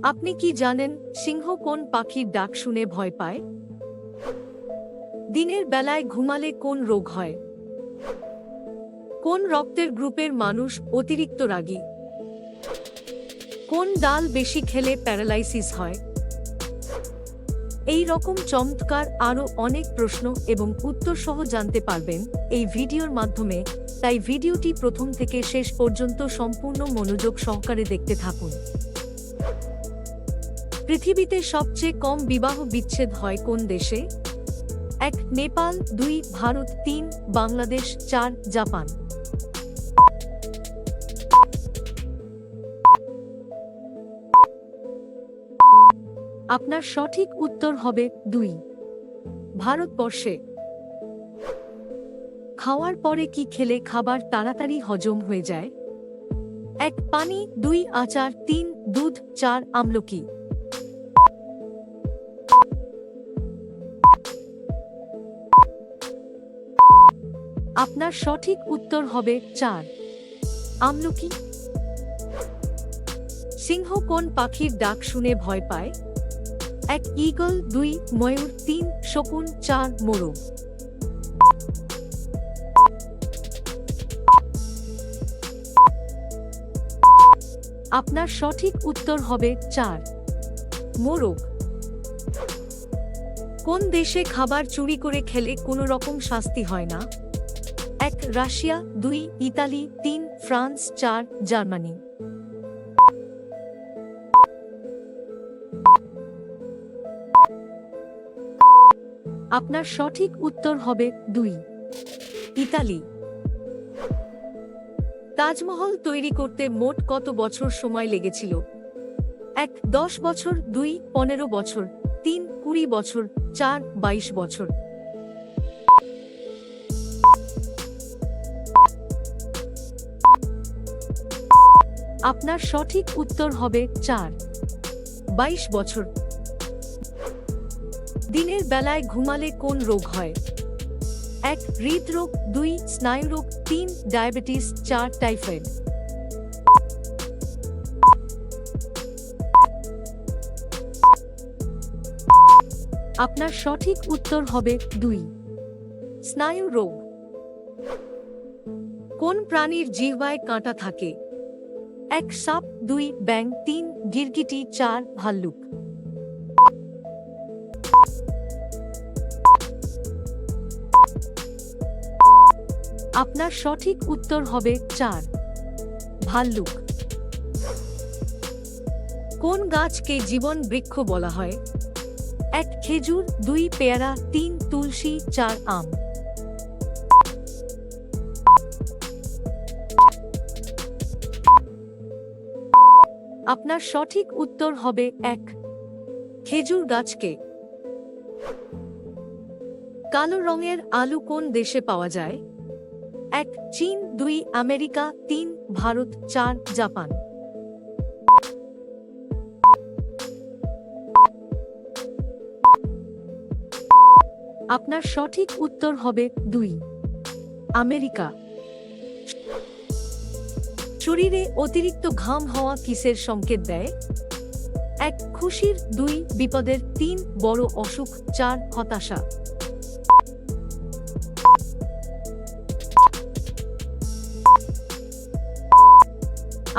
আপনি কি জানেন সিংহ কোন পাখির ডাক শুনে ভয় পায়? দিনের বেলায় ঘুমালে কোন রোগ হয়? কোন রক্তের গ্রুপের মানুষ অতিরিক্ত রাগী? কোন ডাল বেশি খেলে প্যারালাইসিস হয়? এই রকম চমৎকার আরও অনেক প্রশ্ন এবং উত্তর সহ জানতে পারবেন এই ভিডিওর মাধ্যমে, তাই ভিডিওটি প্রথম থেকে শেষ পর্যন্ত সম্পূর্ণ মনোযোগ সহকারে দেখতে থাকুন। পৃথিবীতে সবচেয়ে কম বিবাহ বিচ্ছেদ হয় কোন দেশে? 1 নেপাল, 2 ভারত, 3 বাংলাদেশ, 4 জাপান। আপনার সঠিক উত্তর হবে 2 ভারতবর্ষে। খাওয়ার পরে কি খেলে খাবার তাড়াতাড়ি হজম হয়ে যায়? 1 পানি, 2 আচার, 3 দুধ, 4 আমলকি। আপনার সঠিক উত্তর হবে 4 আমলকি। সিংহ কোন পাখির ডাক শুনে ভয় পায়? 1 ঈগল, 2 ময়ূর, 3 শকুন, 4 মোরগ। আপনার সঠিক উত্তর হবে 4 মোরগ। কোন দেশে খাবার চুরি করে খেলে কোনো রকম শাস্তি হয় না? 1 রাশিয়া, 2 ইতালি, 3 ফ্রান্স, 4 জার্মানি। আপনার সঠিক উত্তর হবে 2 ইতালি। তাজমহল তৈরি করতে মোট কত বছর সময় লেগেছিল? 1 10 বছর, 2 15 বছর, 3 20 বছর, 4 22 বছর। আপনার সঠিক উত্তর হবে 4 22 বছর। দিনের বেলায় ঘুমালে কোন রোগ হয়? 1 হৃদরোগ, 2 স্নায়ুরোগ, 3 ডায়াবেটিস, 4 টাইফয়েড। আপনার সঠিক উত্তর হবে 2 স্নায়ু রোগ। কোন প্রাণীর জিহ্বায় কাঁটা থাকে? 1 সাপ, 2 ব্যাঙ, 3 গিরগিটি, 4 ভাল্লুক। আপনার সঠিক উত্তর হবে 4 ভাল্লুক। কোন গাছকে জীবন বৃক্ষ বলা হয়? 1 খেজুর, 2 পেয়ারা, 3 তুলসী, 4 আম। আপনার সঠিক উত্তর হবে 1 খেজুর গাছকে। কালো রঙের আলু কোন দেশে পাওয়া যায়? 1 চীন, 2 আমেরিকা, 3 ভারত, 4 জাপান। আপনার সঠিক উত্তর হবে 2 আমেরিকা। শরীরে অতিরিক্ত ঘাম হওয়া কিসের সংকেত দেয়? 1 খুশির, 2 বিপদের, 3 বড় অসুখ, 4 হতাশা।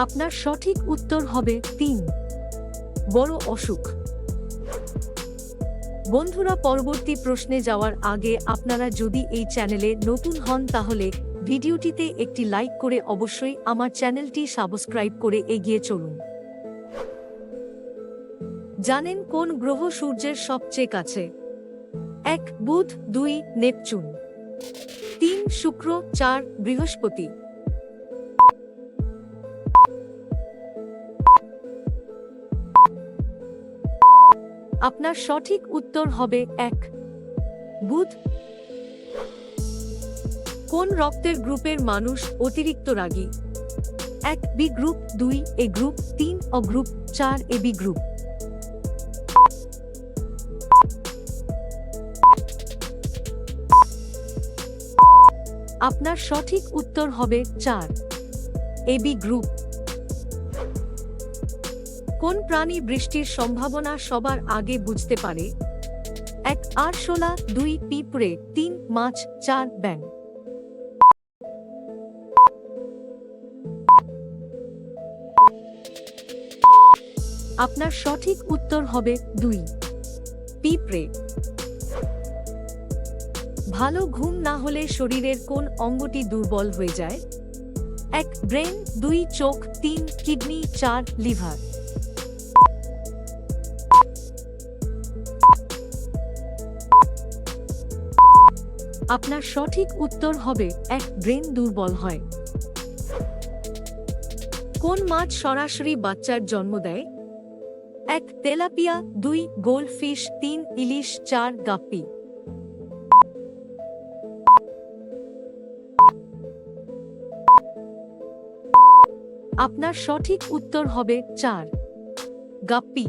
আপনার সঠিক উত্তর হবে 3 বড় অসুখ। বন্ধুরা, পরবর্তী প্রশ্নে যাওয়ার আগে আপনারা যদি এই চ্যানেলে নতুন হন তাহলে ভিডিওটিতে একটি লাইক করে অবশ্যই আমার চ্যানেলটি সাবস্ক্রাইব করে এগিয়ে চলুন। জানেন কোন গ্রহ সূর্যের সবচেয়ে কাছে? 1 বুধ, 2 নেপচুন, 3 শুক্র, 4 বৃহস্পতি। আপনার সঠিক উত্তর হবে 1 বুধ। কোন রক্তের গ্রুপের মানুষ অতিরিক্ত রাগী? 1 B group, 2 A group, 3 O group, 4 A B group. আপনার সঠিক উত্তর হবে 4 এবি গ্রুপ। কোন প্রাণী বৃষ্টির সম্ভাবনা সবার আগে বুঝতে পারে? 1 আরশোলা, 2 পিঁপড়ে, 3 মাছ, 4 ব্যাঙ। আপনার সঠিক উত্তর হবে 2 পিঁপড়ে। ভালো ঘুম না হলে শরীরের কোন অঙ্গটি দুর্বল হয়ে যায়? 1 ব্রেন, 2 চোখ, 3 কিডনি, 4 লিভার। আপনার সঠিক উত্তর হবে 1 ব্রেন দুর্বল হয়। কোন মাছ সরাসরি বাচ্চার জন্ম দেয়? 1 তেলাপিয়া, 2 গোল্ডফিশ, 3 ইলিশ, 4 গাপ্পি। আপনার সঠিক উত্তর হবে 4 গাপ্পি।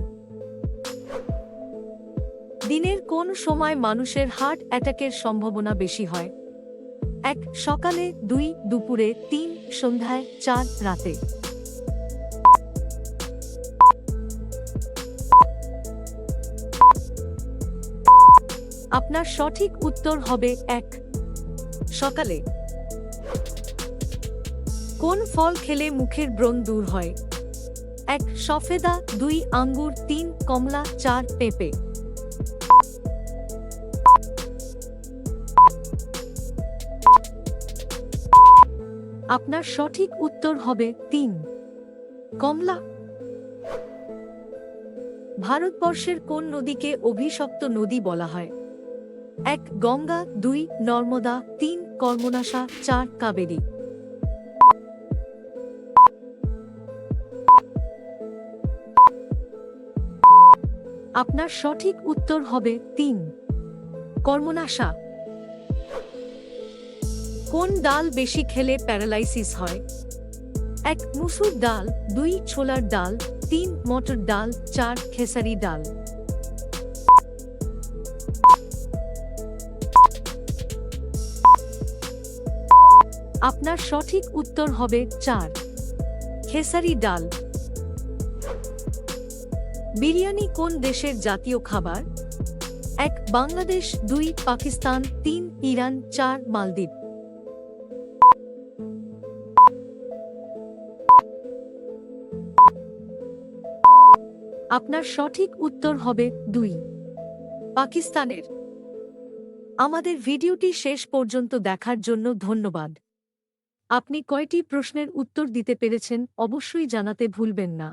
দিনের কোন সময় মানুষের হার্ট অ্যাটাকের সম্ভাবনা বেশি হয়? 1 সকালে, 2 দুপুরে, 3 সন্ধ্যায়, 4 রাতে। আপনার সঠিক উত্তর হবে 1 সকালে। কোন ফল খেলে মুখের ব্রণ দূর হয়? 1 সফেদা, 2 আঙ্গুর, 3 কমলা, 4 পেঁপে। আপনার সঠিক উত্তর হবে 3 কমলা। ভারতবর্ষের কোন নদীকে অভিশপ্ত নদী বলা হয়? 1 গঙ্গা, 2 নর্মদা, 3 কর্মনাশা, 4 কাবেরী। আপনার সঠিক উত্তর হবে 3 কর্মনাশা। কোন ডাল বেশি খেলে প্যারালাইসিস হয়? 1 মুসুর ডাল, 2 ছোলার ডাল, 3 মটর ডাল, 4 খেসারি ডাল। আপনার সঠিক উত্তর হবে 4 খেসারি ডাল। বিরিয়ানি কোন দেশের জাতীয় খাবার? 1 বাংলাদেশ, 2 পাকিস্তান, 3 ইরান, 4 মালদ্বীপ। আপনার সঠিক উত্তর হবে 2 পাকিস্তানের। আমাদের ভিডিওটি শেষ পর্যন্ত দেখার জন্য ধন্যবাদ। আপনি কয়টি প্রশ্নের উত্তর দিতে পেরেছেন অবশ্যই জানাতে ভুলবেন না।